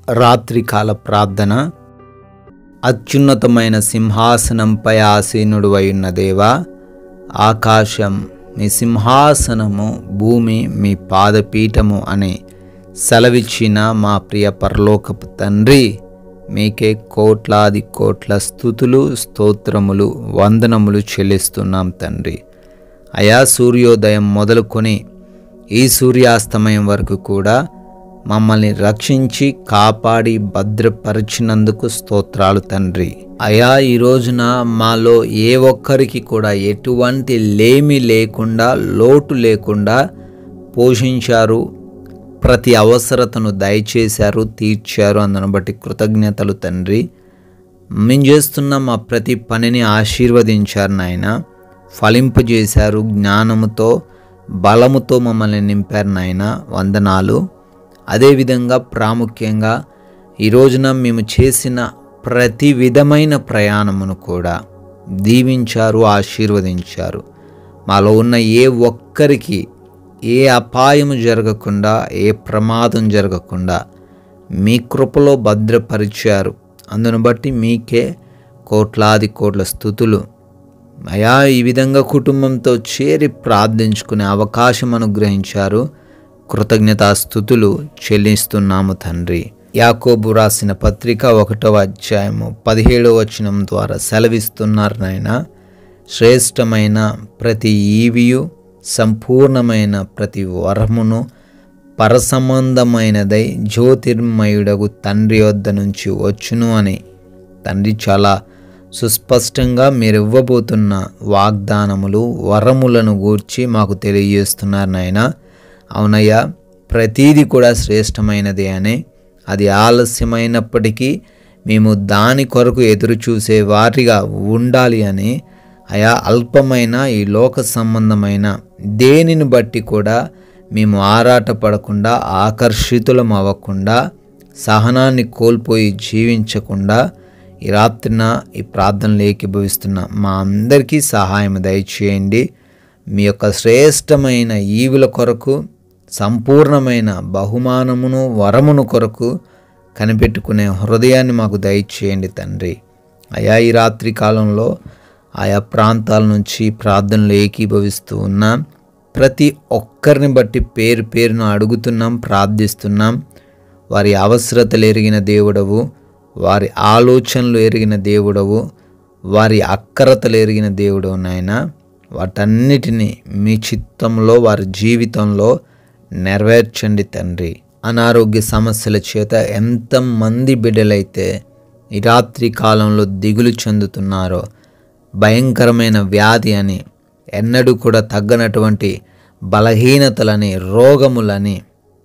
రాత్రికాల ప్రార్థన. అత్యున్నతమైన సింహాసనంపై ఆసీనుడవై ఉన్న దేవా, ఆకాశం మీ సింహాసనము, భూమి మీ పాదపీఠము అని సెలవిచ్చిన మా ప్రియ పరలోకపు తండ్రి, మీకే కోట్లాది కోట్ల స్తుతులు, స్తోత్రములు, వందనములు చెల్లిస్తున్నాం తండ్రి. అయా, సూర్యోదయం మొదలుకొని ఈ సూర్యాస్తమయం వరకు కూడా మమ్మల్ని రక్షించి కాపాడి భద్రపరిచినందుకు స్తోత్రాలు తండ్రి. అయా, ఈ రోజున మాలో ఏ ఒక్కరికి కూడా ఎటువంటి లేమి లేకుండా, లోటు లేకుండా పోషించారు. ప్రతి అవసరతను దయచేశారు, తీర్చారు. అందును బట్టి కృతజ్ఞతలు తండ్రి. మేము చేస్తున్న మా ప్రతి పనిని ఆశీర్వదించారు నాయన, ఫలింపజేశారు. జ్ఞానముతో, బలముతో మమ్మల్ని నింపారు నాయన, వందనాలు. అదేవిధంగా ప్రాముఖ్యంగా ఈ రోజున మేము చేసిన ప్రతి విధమైన ప్రయాణమును కూడా దీవించారు, ఆశీర్వదించారు. మాలో ఉన్న ఏ ఒక్కరికి ఏ అపాయము జరగకుండా, ఏ ప్రమాదం జరగకుండా మీ కృపలో భద్రపరిచారు. అందును బట్టి మీకే కోట్లాది కోట్ల స్తుతులు. అయా, ఈ విధంగా కుటుంబంతో చేరి ప్రార్థించుకునే అవకాశం అనుగ్రహించారు. కృతజ్ఞతాస్తుతులు చెల్లిస్తున్నాము తండ్రి. యాకోబు రాసిన పత్రిక 1వ అధ్యాయము 17వ వచనం ద్వారా సెలవిస్తున్నారు నాయన, శ్రేష్టమైన ప్రతి ఈవియు, సంపూర్ణమైన ప్రతి వరమును పరసంబంధమైనదై జ్యోతిర్మయుడగు తండ్రి వద్ద నుంచి వచ్చును అని తండ్రి చాలా సుస్పష్టంగా మీరు ఇవ్వబోతున్న వాగ్దానములు, వరములను గూర్చి మాకు తెలియజేస్తున్నారు నాయన. అవునయ్యా, ప్రతీది కూడా శ్రేష్టమైనదే అని, అది ఆలస్యమైనప్పటికీ మేము దాని కొరకు ఎదురు చూసే వారిగా ఉండాలి అని, అయా అల్పమైన ఈ లోక సంబంధమైన దేనిని బట్టి కూడా మేము ఆరాటపడకుండా, ఆకర్షితులం అవ్వకుండా, సహనాన్ని కోల్పోయి జీవించకుండా ఈ రాత్రిన ఈ ప్రార్థనలు ఏకీభవిస్తున్న మా అందరికీ సహాయం దయచేయండి. మీ యొక్క శ్రేష్టమైన ఈవుల కొరకు, సంపూర్ణమైన బహుమానమును, వరమును కొరకు కనిపెట్టుకునే హృదయాన్ని మాకు దయచేయండి తండ్రి. అయా, ఈ రాత్రి కాలంలో ఆయా ప్రాంతాల నుంచి ప్రార్థనలు ఏకీభవిస్తూ ఉన్నాం. ప్రతి ఒక్కరిని బట్టి పేరు పేరున అడుగుతున్నాం, ప్రార్థిస్తున్నాం. వారి అవసరతలు ఎరిగిన దేవుడవు, వారి ఆలోచనలు ఎరిగిన దేవుడవు, వారి అక్కరతలు ఎరిగిన దేవుడవు నాయన. వాటన్నిటినీ మీ చిత్తంలో, వారి జీవితంలో నెరవేర్చండి తండ్రి. అనారోగ్య సమస్యల చేత ఎంతమంది బిడ్డలైతే ఈ రాత్రి కాలంలో దిగులు చెందుతున్నారో, భయంకరమైన వ్యాధి అని, ఎన్నడూ కూడా తగ్గనటువంటి బలహీనతలని, రోగములని,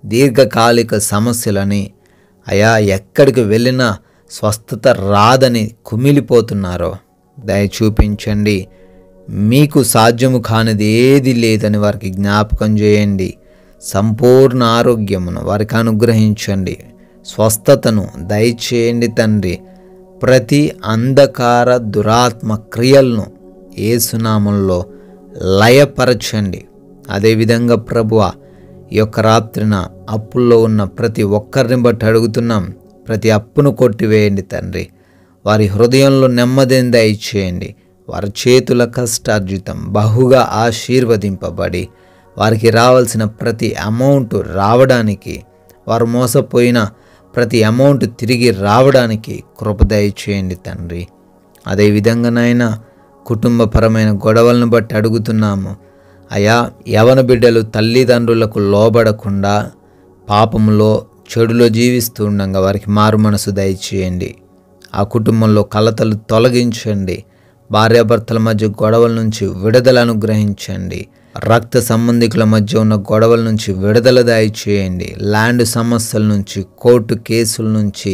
దీర్ఘకాలిక సమస్యలని, అయా ఎక్కడికి వెళ్ళినా స్వస్థత రాదని కుమిలిపోతున్నారో దయ చూపించండి. మీకు సాధ్యము కానిది ఏది లేదని వారికి జ్ఞాపకం చేయండి. సంపూర్ణ ఆరోగ్యమును వారికి అనుగ్రహించండి. స్వస్థతను దయచేయండి తండ్రి. ప్రతి అంధకార దురాత్మ క్రియలను యేసునామంలో లయపరచండి. అదేవిధంగా ప్రభువా, ఈ యొక్క రాత్రిన అప్పుల్లో ఉన్న ప్రతి ఒక్కరిని బట్టి అడుగుతున్నాం, ప్రతి అప్పును కొట్టివేయండి తండ్రి. వారి హృదయంలో నెమ్మదిని దయచేయండి. వారి చేతుల కష్టార్జితం బహుగా ఆశీర్వదింపబడి వారికి రావాల్సిన ప్రతి అమౌంట్ రావడానికి, వారు మోసపోయిన ప్రతి అమౌంట్ తిరిగి రావడానికి కృప దయచేయండి తండ్రి. అదేవిధంగా నాయన, కుటుంబపరమైన గొడవలను బట్టి అడుగుతున్నాము. అయా, యవన బిడ్డలు తల్లిదండ్రులకు లోబడకుండా పాపములో, చెడులో జీవిస్తూ ఉండగా వారికి మారు మనసు దయచేయండి. ఆ కుటుంబంలో కలతలు తొలగించండి. భార్యాభర్తల మధ్య గొడవల నుంచి విడుదల అనుగ్రహించండి. రక్త సంబంధికుల మధ్య ఉన్న గొడవల నుంచి విడుదల దయచేయండి. ల్యాండ్ సమస్యల నుంచి, కోర్టు కేసుల నుంచి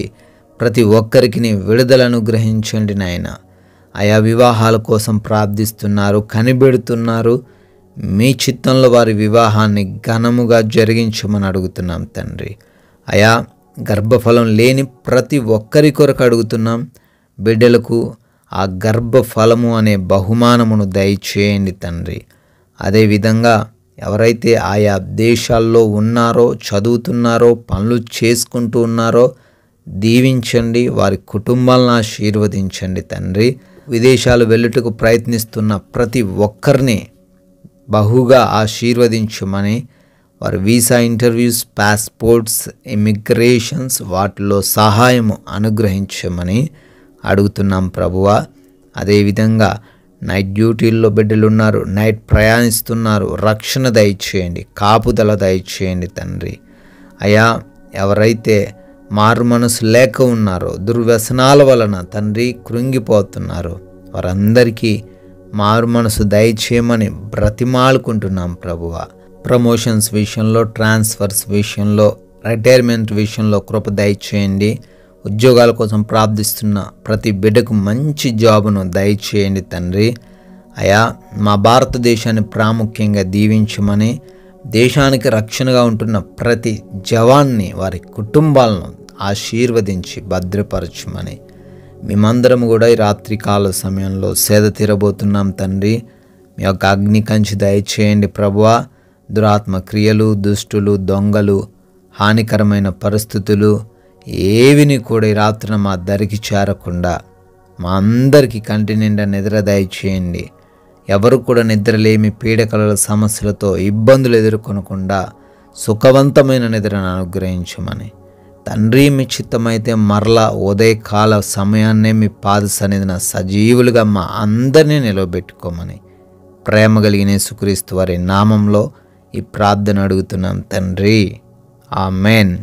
ప్రతి ఒక్కరికి విడుదల అనుగ్రహించండి నాయన. ఆయా వివాహాల కోసం ప్రార్థిస్తున్నారు, కనిపెడుతున్నారు. మీ చిత్తంలో వారి వివాహాన్ని ఘనముగా జరిగించమని అడుగుతున్నాం తండ్రి. అయా, గర్భఫలం లేని ప్రతి ఒక్కరి కొరకు అడుగుతున్నాం. బిడ్డలకు ఆ గర్భఫలము అనే బహుమానమును దయచేయండి తండ్రి. అదేవిధంగా ఎవరైతే ఆయా దేశాల్లో ఉన్నారో, చదువుతున్నారో, పనులు చేసుకుంటూ ఉన్నారో, దీవించండి, వారి కుటుంబాలను ఆశీర్వదించండి తండ్రి. విదేశాలు వెళ్ళుటకు ప్రయత్నిస్తున్న ప్రతి ఒక్కరిని బహుగా ఆశీర్వదించమని, వారి వీసా ఇంటర్వ్యూస్, పాస్పోర్ట్స్, ఇమిగ్రేషన్స్ వాటిలో సహాయము అనుగ్రహించమని అడుగుతున్నాం ప్రభువా. అదేవిధంగా నైట్ డ్యూటీల్లో బిడ్డలు ఉన్నారు, నైట్ ప్రయాణిస్తున్నారు, రక్షణ దయచేయండి, కాపుదల దయచేయండి తండ్రి. అయా, ఎవరైతే మారు మనసు లేక ఉన్నారో, దుర్వ్యసనాల వలన తండ్రి కృంగిపోతున్నారో, వారందరికీ మారు మనసు దయచేయమని బ్రతిమాలుకుంటున్నాం ప్రభువా. ప్రమోషన్స్ విషయంలో, ట్రాన్స్ఫర్స్ విషయంలో, రిటైర్మెంట్ విషయంలో కృప దయచేయండి. ఉద్యోగాల కోసం ప్రార్థిస్తున్న ప్రతి బిడ్డకు మంచి జాబును దయచేయండి తండ్రి. అయా, మా భారతదేశాన్ని ప్రాముఖ్యంగా దీవించమని, దేశానికి రక్షణగా ఉంటున్న ప్రతి జవాన్ని, వారి కుటుంబాలను ఆశీర్వదించి భద్రపరచమని, మేమందరం కూడా ఈ రాత్రికాల సమయంలో సేద తీరబోతున్నాం తండ్రి. మీ యొక్క అగ్ని కంచి దయచేయండి ప్రభువా. దురాత్మ క్రియలు, దుష్టులు, దొంగలు, హానికరమైన పరిస్థితులు ఏవిని కూడా ఈ రాత్రిన మా దరికి చేరకుండా మా అందరికీ కంటి నిండా నిద్ర దయచేయండి. ఎవరు కూడా నిద్రలేమి పీడకల సమస్యలతో ఇబ్బందులు ఎదుర్కొనకుండా సుఖవంతమైన నిద్రను అనుగ్రహించమని తండ్రి, మీ చిత్తమైతే మరలా ఉదయకాల సమయాన్నే మీ పాద సన్నిధిన సజీవులుగా మా అందరినీ నిలవబెట్టుకోమని ప్రేమ కలిగిన యేసుక్రీస్తు వారి నామంలో ఈ ప్రార్థన అడుగుతున్నాం తండ్రి. ఆమెన్.